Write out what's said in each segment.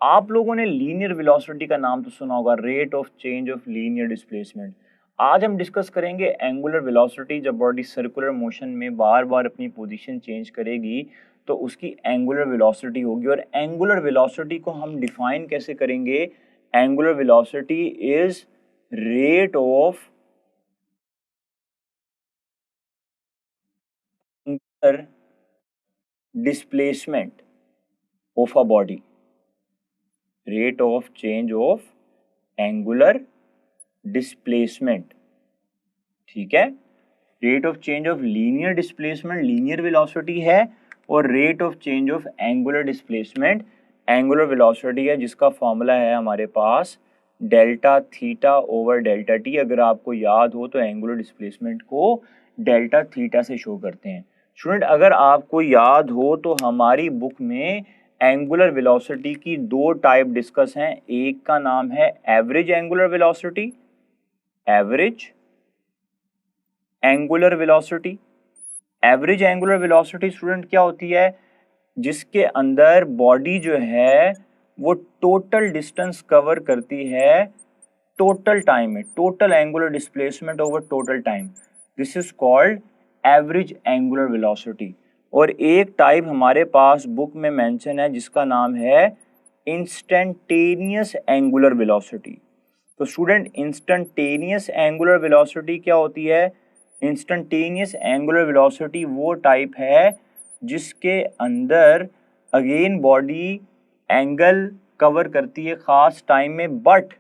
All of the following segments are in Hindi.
आप लोगों ने लीनियर वेलोसिटी का नाम तो सुना होगा, rate of change of linear displacement. आज हम डिस्कस करेंगे एंगुलर वेलोसिटी। जब बॉडी सर्कुलर मोशन में बार बार अपनी पोजीशन चेंज करेगी तो उसकी एंगुलर वेलोसिटी होगी। और एंगुलर वेलोसिटी को हम डिफाइन कैसे करेंगे? Angular velocity is rate of displacement of a body, rate of change of angular displacement. ठीक है, rate of change of linear displacement linear velocity है, और rate of change of angular displacement angular velocity है, जिसका फॉर्मूला है हमारे पास delta theta over delta T. अगर आपको याद हो तो एंगुलर डिस्प्लेसमेंट को डेल्टा थीटा से शो करते हैं। स्टूडेंट, अगर आपको याद हो तो हमारी बुक में एंगुलर वेलोसिटी की दो टाइप डिस्कस हैं। एक का नाम है average angular velocity, average angular velocity. Average angular velocity student क्या होती है? जिसके अंदर बॉडी जो है वो टोटल डिस्टेंस कवर करती है टोटल टाइम में, total angular displacement over total time. This is called average angular velocity. और एक टाइप हमारे पास बुक में मेंशन है जिसका नाम है इंस्टेंटेनियस एंगुलर वेलोसिटी। तो स्टूडेंट, इंस्टेंटेनियस एंगुलर वेलोसिटी क्या होती है? इंस्टेंटेनियस एंगुलर वेलोसिटी वो टाइप है जिसके अंदर अगेन बॉडी एंगल कवर करती है खास टाइम में, but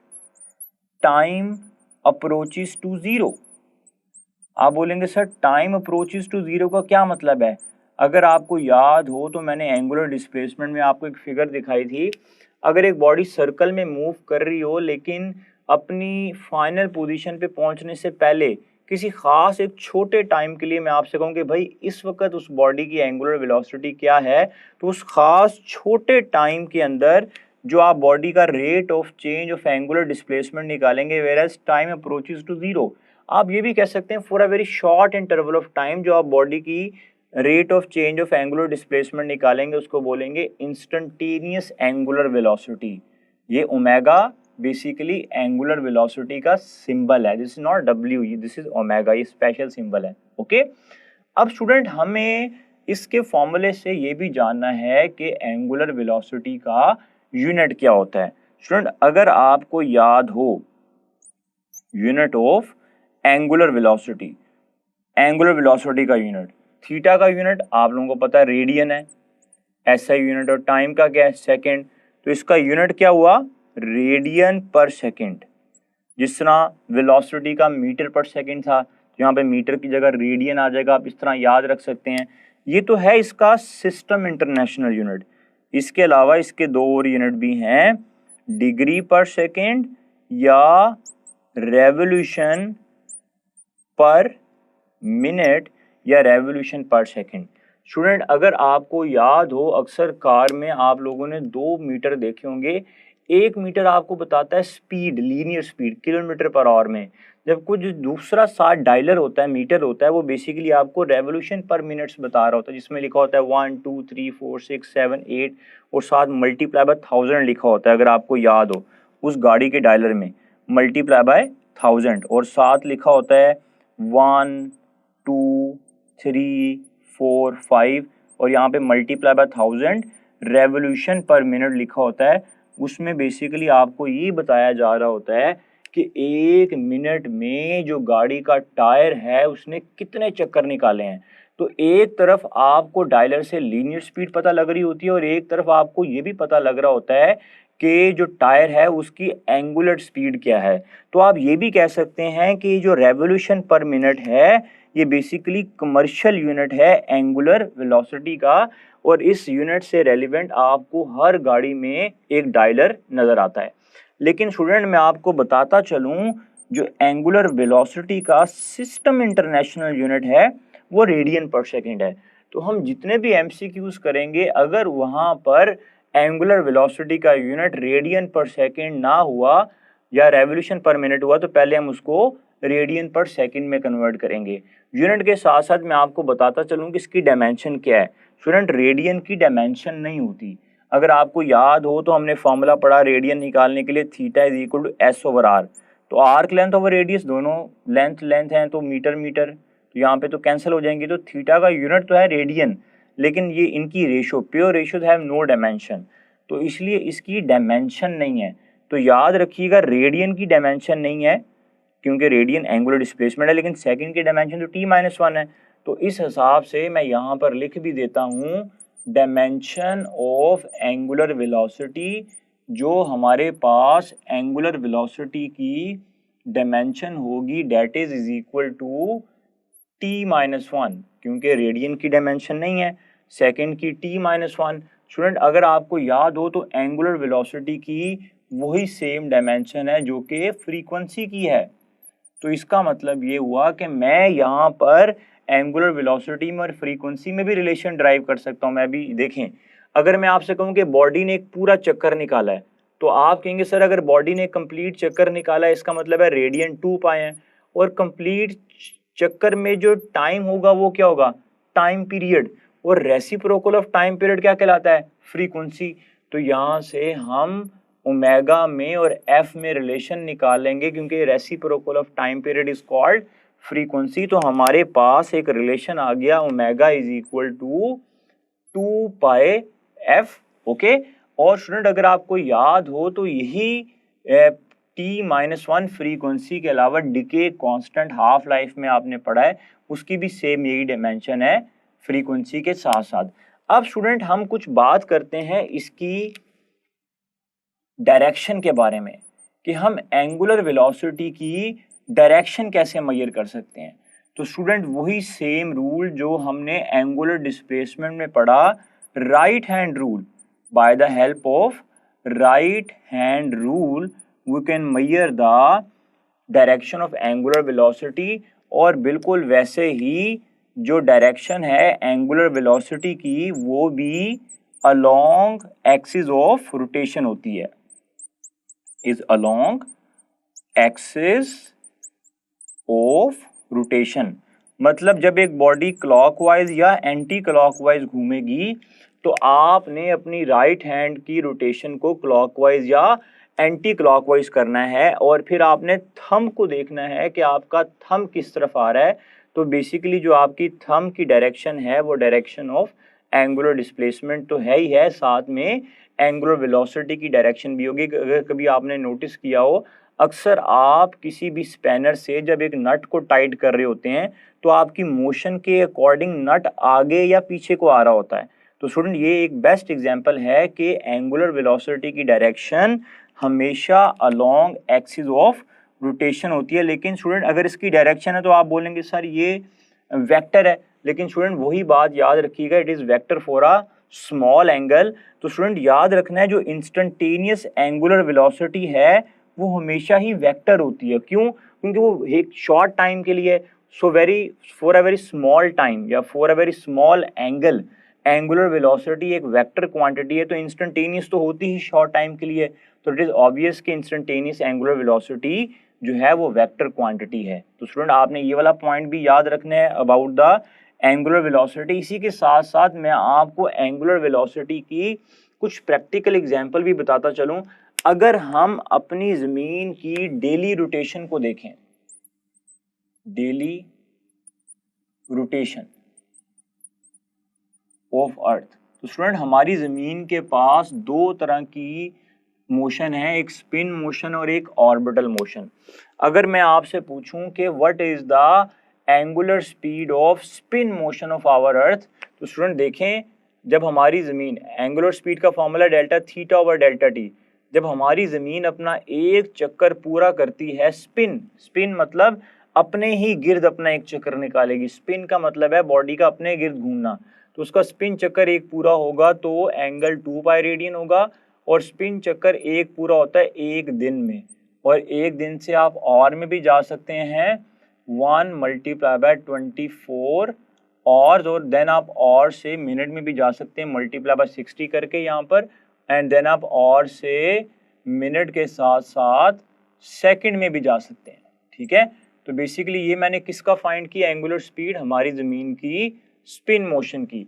time approaches to zero. आप बोलेंगे sir time approaches to zero का क्या मतलब है? अगर आपको याद हो तो मैंने एंगुलर डिस्प्लेसमेंट में आपको एक फिगर दिखाई थी। अगर एक बॉडी सर्कल में मूव कर रही हो लेकिन अपनी फाइनल पोजीशन पे पहुंचने से पहले किसी खास एक छोटे टाइम के लिए मैं आपसे कहूँ कि भाई इस वक्त उस बॉडी की एंगुलर वेलोसिटी क्या है, तो उस खास छोटे टाइम के अंदर जो आप बॉडी का rate of change of angular displacement निकालेंगे, where as time approaches to zero. आप ये भी कह सकते हैं for a very short interval of time जो आप बॉडी की rate of change of angular displacement निकालेंगे उसको बोलेंगे इंस्टेंटेनियस एंगुलर वेलोसिटी। ये ओमेगा बेसिकली एंगुलर वेलोसिटी का सिंबल है। This is not W, this is omega, ये स्पेशल सिंबल है। ओके, अब स्टूडेंट हमें इसके फॉर्मूले से ये भी जानना है कि एंगुलर वेलोसिटी का यूनिट क्या होता है। स्टूडेंट, अगर आपको याद हो unit of angular velocity, angular velocity का यूनिट, थीटा का यूनिट आप लोगों को पता है रेडियन है, एसआई यूनिट, और टाइम का क्या है? सेकंड। तो इसका यूनिट क्या हुआ? रेडियन पर सेकंड। जिस तरह वेलोसिटी का मीटर पर सेकंड था, तो यहाँ पे मीटर की जगह रेडियन आ जाएगा, आप इस तरह याद रख सकते हैं। ये तो है इसका सिस्टम इंटरनेशनल यूनिट। इसके अलावा इसके दो और यूनिट भी हैं, डिग्री पर सेकंड या रेवोल्यूशन पर मिनट या रेवोल्यूशन पर सेकंड। स्टूडेंट, अगर आपको याद हो अक्सर कार में आप लोगों ने 2 मीटर देखे होंगे। एक मीटर आपको बताता है speed, linear speed kilometre per hour में, जब कुछ दूसरा साथ डायलर होता है, मीटर होता है, वो बेसिकली आपको रेवोल्यूशन पर मिनट्स बता रहा होता है, जिसमें लिखा होता है 1 2 3 4 6 7 8 और साथ मल्टीप्लाई बाय 1000 लिखा होता है। अगर आपको याद हो उस गाड़ी के डायलर में मल्टीप्लाई बाय 1000 और साथ लिखा होता है 1 2 3 4 5 और यहाँ पे मल्टीप्लाई बाय 1000 रेवोल्यूशन पर मिनट लिखा होता है। उसमें बेसिकली आपको ये बताया जा रहा होता है कि एक मिनट में जो गाड़ी का टायर है उसने कितने चक्कर निकाले हैं। तो एक तरफ आपको डायलर से लीनियर स्पीड पता लग रही होती है और एक तरफ आपको ये भी पता लग रहा होता है कि जो टायर है उसकी एंगुलर स्पीड क्या है। तो आप ये भी कह सकते हैं कि जो रेवोल्यूशन पर मिनट है ये बेसिकली कमर्शियल यूनिट है एंगुलर वेलोसिटी का, और इस यूनिट से रेलिवेंट आपको हर गाड़ी में एक डायलर नजर आता है। लेकिन स्टूडेंट, मैं आपको बताता चलूं जो एंगुलर वेलोसिटी का सिस्टम इंटरनेशनल यूनिट है वो रेडियन पर सेकंड है। तो हम जितने भी एमसीक्यूज करेंगे अगर वहां पर एंगुलर वेलोसिटी का यूनिट रेडियन पर सेकंड ना हुआ या रेवोल्यूशन पर मिनट हुआ तो पहले हम उसको रेडियन पर सेकंड में कन्वर्ट करेंगे। यूनिट के साथ साथ मैं आपको बताता चलूं कि इसकी डायमेंशन क्या है। स्टूडेंट, रेडियन की डायमेंशन नहीं होती। अगर आपको याद हो तो हमने फॉर्मूला पढ़ा रेडियन निकालने के लिए, theta is equal to S over R. तो आर्क लेंथ ओवर रेडियस दोनों लेंथ हैं तो मीटर मीटर, तो यहाँ पे तो कैंसिल हो जाएंगे। तो थीटा का यूनिट तो है रेडियन, लेकिन ये इनकी ratio, pure ratios have no dimension, तो इसलिए इसकी डायमेंशन नहीं है। तो याद रखिएगा रेडियन की डायमेंशन नहीं है क्योंकि रेडियन एंगुलर डिस्प्लेसमेंट है, लेकिन सेकंड की डायमेंशन तो t-1 है। तो इस हिसाब से मैं यहाँ पर लिख भी देता हूँ डायमेंशन ऑफ एंगुलर वेलोसिटी, जो हमारे पास एंगुलर वेलोसिटी की डायमेंशन होगी that is equal to t-1, क्योंकि रेडियन की डायमेंशन नहीं है, सेकंड की t-1। स्टूडेंट अगर आपको याद हो तो एंगुलर वेलोसिटी की वही सेम डायमेंशन है जो कि फ्रीक्वेंसी की है। तो इसका मतलब ये हुआ कि मैं यहाँ पर एंगुलर वेलोसिटी में और फ्रीक्वेंसी में भी रिलेशन ड्राइव कर सकता हूँ। मैं भी देखें, अगर मैं आपसे कहूँ कि बॉडी ने एक पूरा चक्कर निकाला है, तो आप कहेंगे सर अगर बॉडी ने कंप्लीट चक्कर निकाला है इसका मतलब है रेडियन 2 पाए हैं, और कंप्लीट चक्कर में जो टाइम होगा वो क्या होगा, टाइम पीरियड, और रेसिप्रोकल ऑफ टाइम पीरियड क्या कहलाता है, फ्रीक्वेंसी। तो यहाँ से हम ओमेगा में और एफ में रिलेशन निकालेंगे क्योंकि reciprocal of time period is called frequency. तो हमारे पास एक रिलेशन आ गया omega is equal to 2 pi F. Okay, और स्टूडेंट अगर आपको याद हो तो यही t-1 फ्रीक्वेंसी के अलावा डिके कांस्टेंट हाफ लाइफ में आपने पढ़ा है, उसकी भी सेम यही डायमेंशन है फ्रीक्वेंसी के साथ साथ। अब स्टूडेंट हम कुछ बात करते हैं इसकी डायरेक्शन के बारे में कि हम एंगुलर वेलोसिटी की डायरेक्शन कैसे मेजर कर सकते हैं। तो स्टूडेंट वही सेम रूल जो हमने एंगुलर डिस्प्लेसमेंट में पढ़ा, right hand rule. By the help of right hand rule we can measure the direction of angular velocity, और बिल्कुल वैसे ही जो डायरेक्शन है एंगुलर वेलोसिटी की वो भी अलोंग एक्सिस ऑफ रोटेशन होती है, is along axis of rotation। मतलब जब एक बॉडी क्लॉकवाइज या एंटी क्लॉकवाइज घूमेगी तो आपने अपनी राइट हैंड की रोटेशन को क्लॉकवाइज या एंटी क्लॉकवाइज करना है, और फिर आपने थंब को देखना है कि आपका थंब किस तरफ आ रहा है। तो बेसिकली जो आपकी थंब की डायरेक्शन है वो डायरेक्शन ऑफ एंगुलर डिस्प्लेसमेंट तो है ही है, साथ में एंगुलर वेलोसिटी की डायरेक्शन भी होगी। अगर कभी आपने नोटिस किया हो, अक्सर आप किसी भी स्पैनर से जब एक नट को टाइट कर रहे होते हैं तो आपकी मोशन के अकॉर्डिंग नट आगे या पीछे को आ रहा होता है। तो स्टूडेंट ये एक बेस्ट एग्जांपल है कि एंगुलर वेलोसिटी की डायरेक्शन हमेशा अलोंग एक्सिस ऑफ रोटेशन होती है। लेकिन स्टूडेंट अगर इसकी डायरेक्शन है तो आप बोलेंगे सर ये वेक्टर है, लेकिन स्टूडेंट वही बात याद रखिएगा, it is vector for a small angle. तो स्टूडेंट याद रखना है जो इंस्टेंटेनियस एंगुलर वेलोसिटी है वो हमेशा ही वेक्टर होती है। क्यों? क्योंकि वो एक शॉर्ट टाइम के लिए, for a very small time या for a very small angle angular velocity एक वेक्टर क्वांटिटी है। तो इंस्टेंटेनियस तो होती ही शॉर्ट टाइम के लिए, तो इट इज ऑब्वियस कि इंस्टेंटेनियस एंगुलर वेलोसिटी जो है वो वेक्टर क्वांटिटी है। तो स्टूडेंट आपने ये वाला पॉइंट भी याद रखना है अबाउट द एंगुलर वेलोसिटी। इसी के साथ साथ मैं आपको एंगुलर वेलोसिटी की कुछ प्रैक्टिकल एग्जांपल भी बताता चलूं। अगर हम अपनी जमीन की डेली रोटेशन को देखें, डेली रोटेशन ऑफ अर्थ, तो स्टूडेंट हमारी जमीन के पास दो तरह की मोशन है, एक स्पिन मोशन और एक ऑर्बिटल मोशन। अगर मैं आपसे पूछूं कि what is the angular speed of spin motion of our earth, तो स्टूडेंट देखें जब हमारी ज़मीन, एंगुलर स्पीड का formula delta theta over delta T, जब हमारी ज़मीन अपना एक चक्कर पूरा करती है, स्पिन मतलब अपने ही गिर्द अपना एक चक्कर निकालेगी, स्पिन का मतलब है बॉडी का अपने गिर्द घूमना, तो उसका स्पिन चक्कर एक पूरा होगा तो एंगल 2 पाई रेडियन होगा, और स्पिन चक्कर एक पूरा होता है एक दिन में, और एक दिन से आप और में भी जा सकते हैं 1 मल्टीप्लाई बाय 24 और देन आप और से मिनट में भी जा सकते हैं मल्टीप्लाई बाय 60 करके यहाँ पर, एंड देन आप और से मिनट के साथ साथ सेकंड में भी जा सकते हैं। ठीक है, तो बेसिकली ये मैंने किसका फाइंड किया, एंगुलर स्पीड हमारी ज़मीन की स्पिन मोशन की।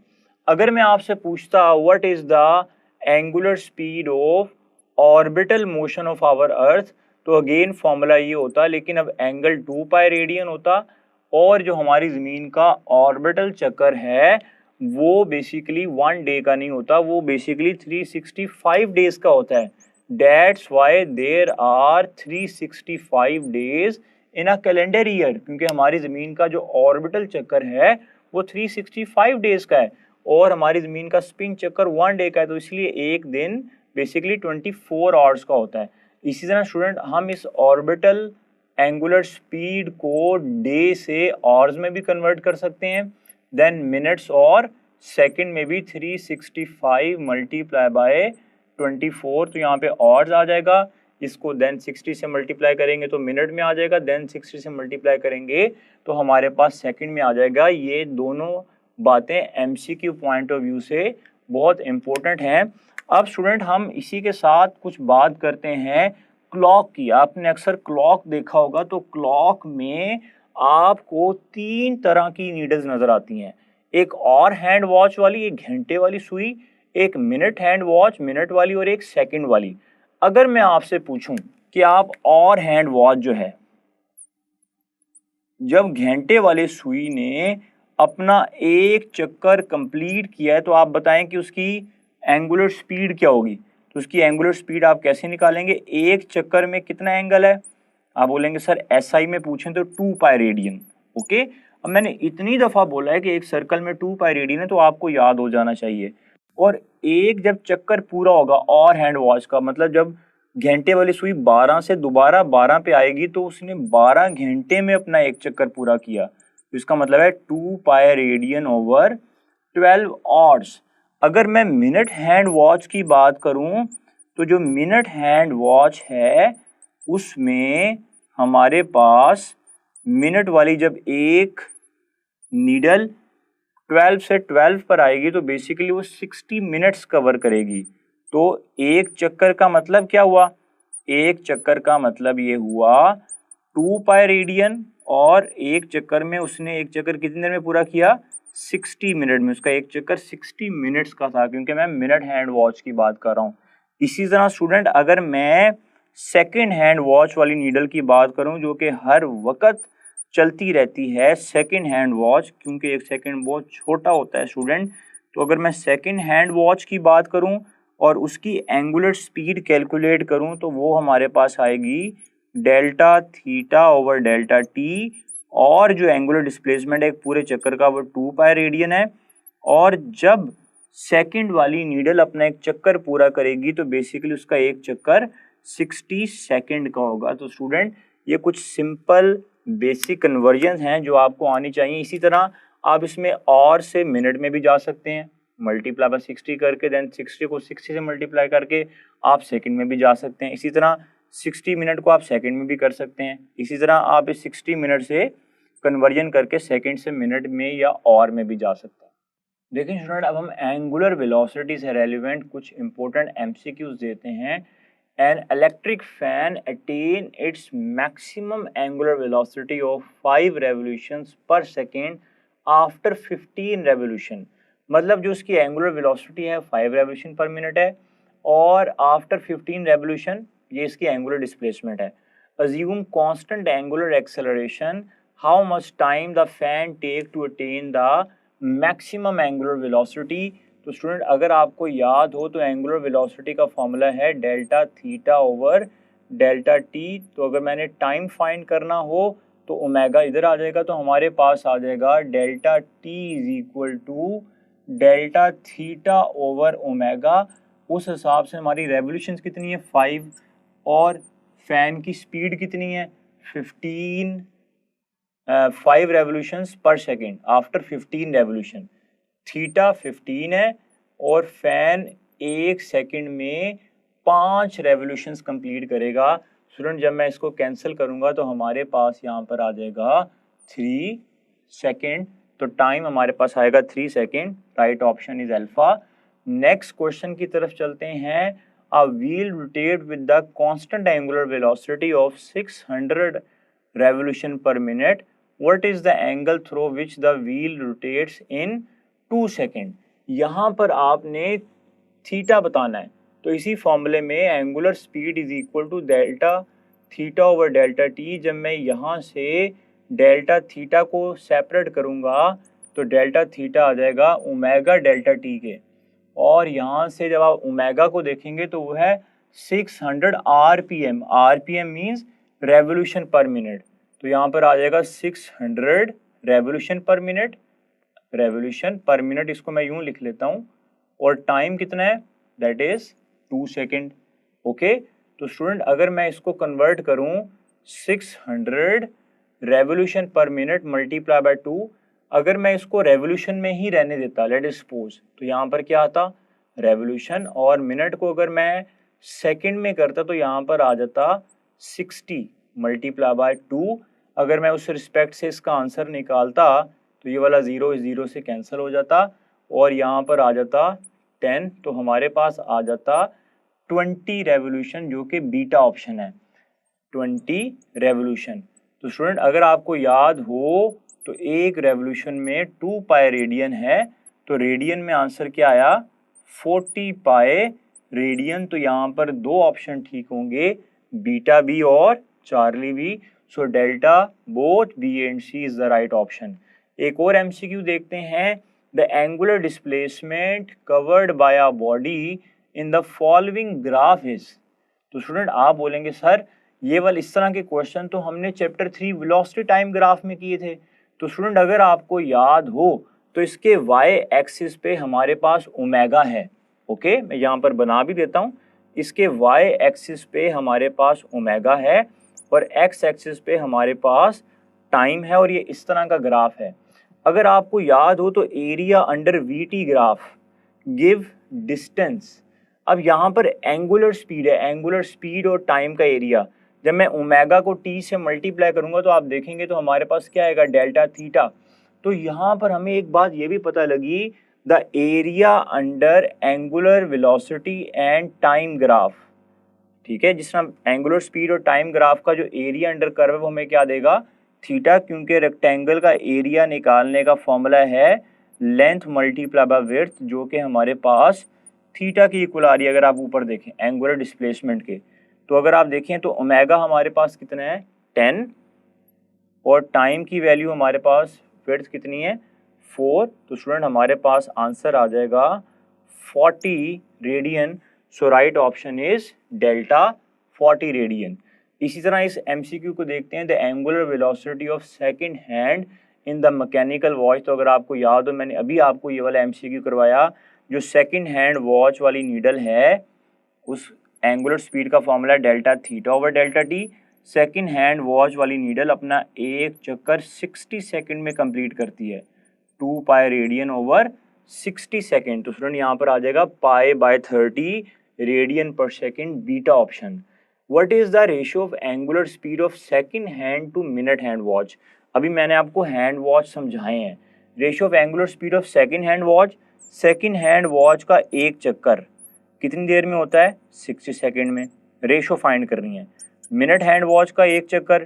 अगर मैं आपसे पूछता what is the angular speed of orbital motion of our earth, तो अगेन फॉर्मूला ये होता, लेकिन अब एंगल 2 पाई रेडियन होता, और जो हमारी ज़मीन का ऑर्बिटल चक्कर है वो बेसिकली 1 डे का नहीं होता, वो बेसिकली 365 डेज का होता है। That's why there are 365 days in a calendar year, क्योंकि हमारी ज़मीन का जो ऑर्बिटल चक्कर है वो 365 डेज का है और हमारी ज़मीन का स्पिन चक्कर 1 डे का है, तो इसलिए एक दिन बेसिकली 24 आवर्स का होता है। इसी तरह स्टूडेंट हम इस ऑर्बिटल एंगुलर स्पीड को डे से आवर्स में भी कन्वर्ट कर सकते हैं, देन मिनट्स और सेकंड में भी 365 मल्टीप्लाई बाय 24, तो यहाँ पे आवर्स आ जाएगा, इसको देन 60 से मल्टीप्लाई करेंगे तो मिनट में आ जाएगा, देन 60 से मल्टीप्लाई करेंगे तो हमारे पास सेकंड में आ जाएगा। ये दोनों बातें एमसीक्यू पॉइंट ऑफ व्यू से बहुत इंपॉर्टेंट हैं। अब स्टूडेंट हम इसी के साथ कुछ बात करते हैं क्लॉक की। आपने अक्सर क्लॉक देखा होगा, तो क्लॉक में आपको 3 तरह की नीडल्स नजर आती हैं, एक और हैंड वॉच वाली, एक घंटे वाली सुई, एक मिनट हैंड वॉच मिनट वाली, और एक सेकंड वाली। अगर मैं आपसे पूछूं कि आप और हैंड वॉच जो है, जब घंटे वाले सुई ने अपना एक चक्कर कंप्लीट किया है तो आप बताएं कि उसकी एंगुलर स्पीड क्या होगी। तो उसकी एंगुलर स्पीड आप कैसे निकालेंगे, एक चक्कर में कितना एंगल है, आप बोलेंगे सर एसआई में पूछें तो 2 पाई रेडियन। ओके, अब मैंने इतनी दफ़ा बोला है कि एक सर्कल में 2 पाई रेडियन है, तो आपको याद हो जाना चाहिए। और एक जब चक्कर पूरा होगा और हैंड वॉच का, मतलब जब घंटे वाली सुई 12 से दोबारा 12 पे आएगी तो उसने 12 घंटे में अपना एक चक्कर पूरा किया, तो इसका मतलब है 2 पाई रेडियन ओवर 12 आवर्स। अगर मैं मिनट हैंड वॉच की बात करूं तो जो मिनट हैंड वॉच है उसमें हमारे पास मिनट वाली जब एक नीडल 12 से 12 पर आएगी तो बेसिकली वो 60 मिनट्स कवर करेगी। तो एक चक्कर का मतलब क्या हुआ, एक चक्कर का मतलब ये हुआ 2 पाई रेडियन, और एक चक्कर में उसने एक चक्कर कितनी देर में पूरा किया, 60 मिनट में। उसका एक चक्कर 60 मिनट्स का था, क्योंकि मैं मिनट हैंड वॉच की बात कर रहा हूँ। इसी तरह स्टूडेंट अगर मैं सेकेंड हैंड वॉच वाली नीडल की बात करूं जो कि हर वक्त चलती रहती है, सेकेंड हैंड वॉच, क्योंकि एक सेकेंड बहुत छोटा होता है स्टूडेंट, तो अगर मैं सेकेंड हैंड वॉच की बात करूं और उसकी एंगुलर स्पीड कैलकुलेट करूं तो वो हमारे पास आएगी delta theta over delta T, और जो एंगुलर डिस्प्लेसमेंट है एक पूरे चक्कर का वो 2 पाई रेडियन है। और जब सेकंड वाली नीडल अपना एक चक्कर पूरा करेगी तो बेसिकली उसका एक चक्कर 60 सेकंड का होगा। तो स्टूडेंट ये कुछ सिंपल बेसिक कन्वर्जन हैं जो आपको आनी चाहिए। इसी तरह आप इसमें और से मिनट में भी जा सकते हैं, मल्टीप्लाई बाय 60 करके, देन 60 को 60 से मल्टीप्लाई करके आप सेकंड में भी जा सकते हैं। इसी तरह 60 मिनट को आप सेकंड में भी कर सकते हैं। इसी तरह आप इस 60 मिनट से कन्वर्जन करके सेकंड से मिनट में या और में भी जा सकते हैं। देखिए स्टूडेंट, अब हम एंगुलर वेलोसिटी से रेलिवेंट कुछ इंपॉर्टेंट एमसीक्यूज देते हैं। An electric fan attain its maximum angular velocity of 5 revolutions पर सेकेंड आफ्टर 15 रेवोल्यूशन। मतलब जो उसकी एंगुलर वेलोसिटी है 5 रेवोल्यूशन पर मिनट है, और आफ्टर 15 रेवोल्यूशन ये इसकी एंगुलर डिस्प्लेसमेंट है। Assume constant angular acceleration, how much time the fan take to attain the maximum angular velocity. तो स्टूडेंट अगर आपको याद हो तो एंगुलर वेलोसिटी का फॉर्मूला है delta theta over delta T. तो अगर मैंने टाइम फाइंड करना हो तो ओमेगा इधर आ जाएगा, तो हमारे पास आ जाएगा delta T is equal to delta theta over omega. उस हिसाब से हमारी रेवोल्यूशन कितनी है 5, और फैन की स्पीड कितनी है 5 रेवोल्यूशंस पर सेकेंड आफ्टर 15 रेवोल्यूशन। थीटा 15 है और फैन एक सेकेंड में 5 रेवोल्यूशंस कंप्लीट करेगा। स्टूडेंट जब मैं इसको कैंसिल करूंगा तो हमारे पास यहाँ पर आ जाएगा 3 सेकेंड, तो टाइम हमारे पास आएगा 3 second. Right option is alpha. Next question की तरफ चलते हैं। A wheel rotate with the constant angular velocity of 600 revolution per minute. What is the angle through which the wheel rotates in 2 seconds? यहाँ पर आपने थीटा बताना है, तो इसी फॉर्मूले में angular speed is equal to delta theta over delta T. जब मैं यहाँ से डेल्टा थीटा को सेपरेट करूँगा तो डेल्टा थीटा आ जाएगा ओमेगा डेल्टा टी के, और यहाँ से जब आप ओमेगा को देखेंगे तो वो है 600 आरपीएम। आरपीएम मीन्स रेवोल्यूशन पर मिनट, तो यहाँ पर आ जाएगा 600 रेवोल्यूशन पर मिनट। रेवोल्यूशन पर मिनट इसको मैं यूं लिख लेता हूँ, और टाइम कितना है, दैट इज 2 सेकेंड। ओके, तो स्टूडेंट अगर मैं इसको कन्वर्ट करूँ 600 रेवोल्यूशन पर मिनट मल्टीप्लाई बाय 2, अगर मैं इसको रेवोल्यूशन में ही रहने देता, लेट इज सपोज, तो यहाँ पर क्या आता रेवोल्यूशन, और मिनट को अगर मैं सेकंड में करता तो यहाँ पर आ जाता 60 मल्टीप्लाई बाय 2। अगर मैं उस रिस्पेक्ट से इसका आंसर निकालता तो ये वाला 0 इस 0 से कैंसिल हो जाता, और यहाँ पर आ जाता 10, तो हमारे पास आ जाता 20 रेवोल्यूशन, जो कि बीटा ऑप्शन है, 20 रेवोल्यूशन। तो स्टूडेंट अगर आपको याद हो तो एक रेवोल्यूशन में 2 पाई रेडियन है, तो रेडियन में आंसर क्या आया 40 पाई रेडियन। तो यहाँ पर दो ऑप्शन ठीक होंगे, बीटा बी और Charlie B. So delta both B and C is the right option. एक और एमसीक्यू देखते हैं, the angular displacement covered by a body in the following graph is. तो स्टूडेंट आप बोलेंगे सर ये वाले इस तरह के क्वेश्चन तो हमने चैप्टर 3 वेलोसिटी टाइम ग्राफ में किए थे। तो स्टूडेंट अगर आपको याद हो तो इसके वाई एक्सिस पे हमारे पास ओमेगा है। ओके, मैं यहाँ पर बना भी देता हूँ, इसके वाई एक्सिस पे हमारे पास ओमेगा है और एक्स एक्सिस पे हमारे पास टाइम है, और ये इस तरह का ग्राफ है। अगर आपको याद हो तो area under we T graph give distance. अब यहाँ पर एंगुलर स्पीड है, एंगुलर स्पीड और टाइम का एरिया, जब मैं ओमेगा को टी से मल्टीप्लाई करूंगा तो आप देखेंगे तो हमारे पास क्या आएगा डेल्टा थीटा। तो यहाँ पर हमें एक बात ये भी पता लगी, the area under angular velocity and time graph, ठीक है, जिस तरह एंगुलर स्पीड और टाइम ग्राफ का जो एरिया अंडर कर्व है वो हमें क्या देगा थीटा, क्योंकि रेक्टेंगल का एरिया निकालने का फॉर्मूला है लेंथ मल्टीप्लाई बाय विड्थ, जो कि हमारे पास थीटा की इक्वल आ रही है। अगर आप ऊपर देखें एंगुलर डिस्प्लेसमेंट के, तो अगर आप देखें तो ओमेगा हमारे पास कितना है 10, और टाइम की वैल्यू हमारे पास विड्थ कितनी है 4। तो स्टूडेंट हमारे पास आंसर आ जाएगा 40 radian. So right option is delta 40 radian. इसी तरह इस एमसीक्यू को देखते हैं, the angular velocity of second hand in the mechanical watch. तो अगर आपको याद हो मैंने अभी आपको ये वाला एमसीक्यू करवाया, जो सेकंड हैंड वॉच वाली नीडल है उस एंगुलर स्पीड का formula delta theta over delta T. Second hand watch वाली नीडल अपना एक चक्कर 60 सेकंड में कंप्लीट करती है, 2 पाई रेडियन ओवर 60 सेकंड। तो स्टूडेंट यहाँ पर आ जाएगा पाई बाय 30 रेडियन पर second, beta option. What is the ratio of angular speed of second hand to minute hand watch. अभी मैंने आपको हैंड वॉच समझाए हैं। Ratio of angular speed of second hand watch, second hand watch का एक चक्कर कितनी देर में होता है 60 सेकंड में, रेशो फाइंड करनी है। मिनट हैंड वॉच का एक चक्कर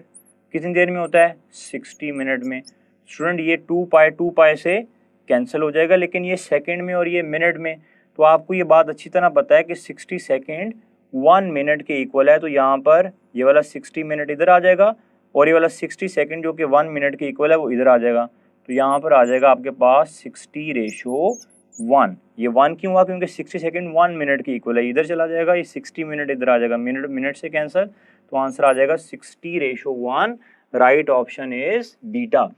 कितनी देर में होता है 60 मिनट में। स्टूडेंट ये 2 पाई से कैंसिल हो जाएगा, लेकिन ये सेकंड में और ये मिनट में, तो आपको ये बात अच्छी तरह पता है कि 60 सेकंड 1 मिनट के इक्वल है। तो यहाँ पर ये वाला 60 मिनट इधर आ जाएगा, और ये वाला 60 सेकंड जो कि 1 मिनट के इक्वल है वो इधर आ जाएगा। तो यहाँ पर आ जाएगा आपके पास 60:1। ये 1 क्यों हुआ, क्योंकि 60 सेकंड 1 मिनट के इक्वल है, इधर चला जाएगा, ये 60 मिनट इधर आ जाएगा, मिनट मिनट से कैंसिल, तो आंसर आ जाएगा 60:1। Right option is beta.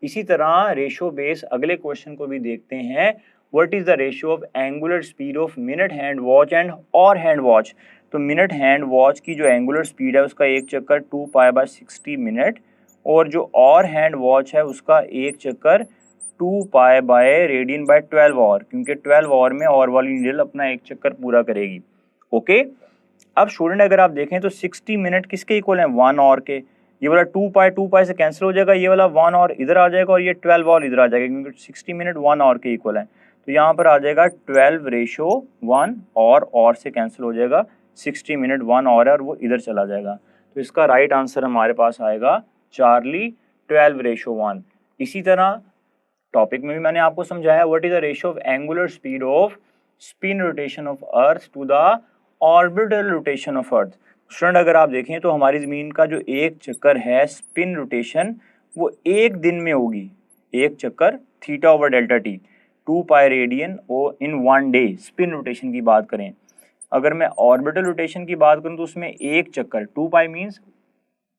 इसी तरह रेशो बेस अगले क्वेश्चन को भी देखते हैं, what is the ratio of angular speed of minute hand watch and और हैंड वॉच। तो मिनट हैंड वॉच की जो एंगुलर स्पीड है उसका एक चक्कर 2 पाई बाय 60 मिनट, और जो और हैंड वॉच है उसका एक चक्कर 2 pi by radian by 12 hour, क्योंकि 12 आवर में और वाली नीडल अपना एक चक्कर पूरा करेगी। ओके, अब स्टूडेंट अगर आप देखें तो 60 मिनट किसके इक्वल है 1 आवर के। ये वाला 2 पाई से कैंसिल हो जाएगा, ये वाला 1 आवर इधर आ जाएगा, और ये 12 आवर इधर आ जाएगा, क्योंकि 60 मिनट 1 आवर के इक्वल है। तो यहाँ पर आ जाएगा 12:1, और से कैंसिल हो जाएगा, 60 मिनट 1 आवर है और वो इधर चला जाएगा। तो इसका राइट आंसर हमारे पास आएगा चार्ली 12:1। इसी तरह टॉपिक में भी मैंने आपको समझाया, what is the ratio of angular speed of spin rotation of earth to the orbital rotation of earth. Student अगर आप देखें तो हमारी ज़मीन का जो एक चक्कर है स्पिन रोटेशन वो एक दिन में होगी, एक चक्कर theta over delta T 2 pi radian और इन 1 डे स्पिन रोटेशन की बात करें। अगर मैं ऑर्बिटल रोटेशन की बात करूं तो उसमें एक चक्कर 2 पाई मीन्स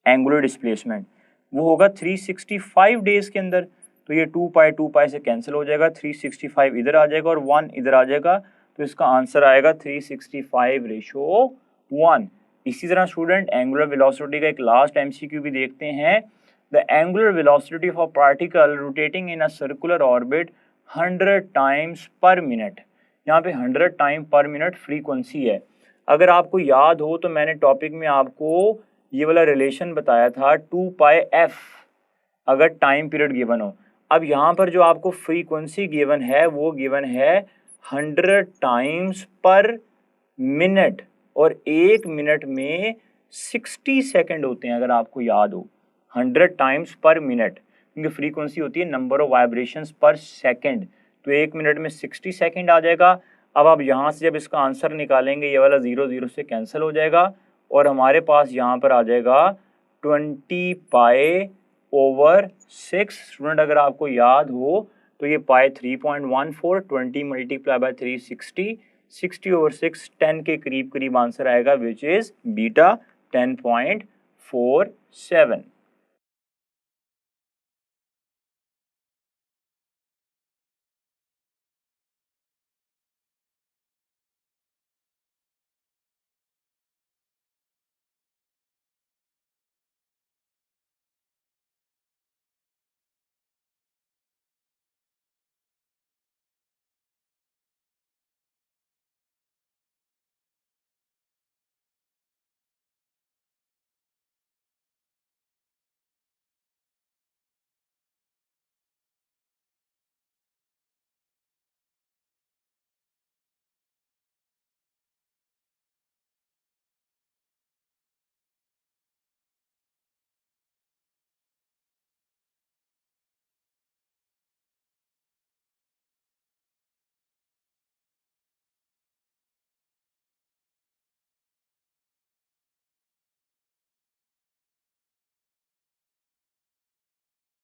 एंगुलर डिस्प्लेसमेंट वो होगा 365 डेज के अंदर। तो ये 2 पाई से कैंसिल हो जाएगा, 365 इधर आ जाएगा और 1 इधर आ जाएगा, तो इसका आंसर आएगा 365/1। इसी तरह स्टूडेंट एंगुलर वेलोसिटी का एक लास्ट एमसीक्यू भी देखते हैं। The angular velocity of a particle rotating in a circular orbit 100 times पर मिनट। यहाँ पे 100 टाइम पर मिनट फ्रीक्वेंसी है। अगर आपको याद हो तो मैंने टॉपिक में आपको ये वाला रिलेशन बताया था 2 पाई एफ अगर टाइम पीरियड गिवन हो। अब यहाँ पर जो आपको फ्रीक्वेंसी गिवन है वो गिवन है 100 टाइम्स पर मिनट और एक मिनट में 60 सेकंड होते हैं। अगर आपको याद हो 100 टाइम्स पर मिनट, क्योंकि फ्रीक्वेंसी होती है नंबर ऑफ वाइब्रेशंस पर सेकंड, तो एक मिनट में 60 सेकंड आ जाएगा। अब आप यहाँ से जब इसका आंसर निकालेंगे ये वाला 0 से कैंसिल हो जाएगा और हमारे पास यहाँ पर आ जाएगा 20 पाई/6। स्टूडेंट अगर आपको याद हो तो ये पाई 3.14, 20 मल्टीप्लाई बाय 360, 60/6 10 के करीब आंसर आएगा विच इज बीटा 10.47।